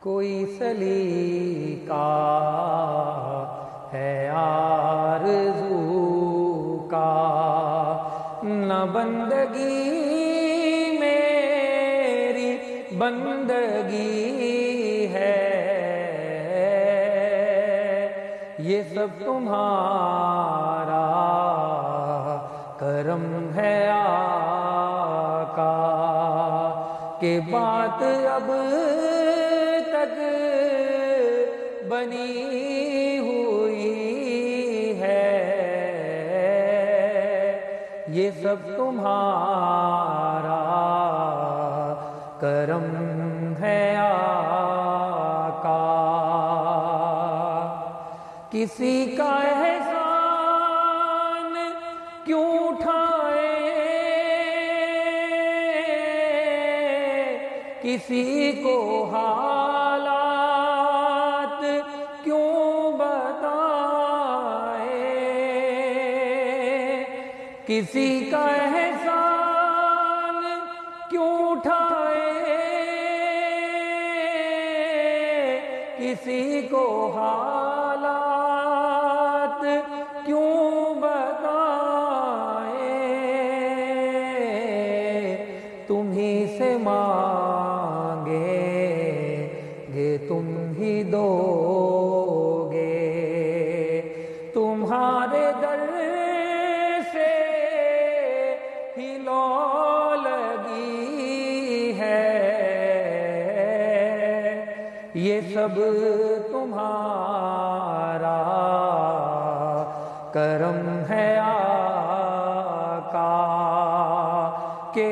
کوئی سلیقہ ہے آرزو کا، نہ بندگی میری بندگی ہے، یہ سب تمہارا کرم ہے آقا، کہ بات اب تک بنی ہوئی ہے، یہ سب تمہارا کرم ہے آقا۔ کسی کا احسان کیوں اٹھائے، کسی کو حالات کیوں بتائے، کسی کا احسان کیوں اٹھائے، کسی کو حالات کیوں بتائے، تم ہی سے مانگیں گے تم ہی دو گے، تمہارے در سے ہی لو لگی ہے، یہ سب تمہارا کرم ہے آقا، کہ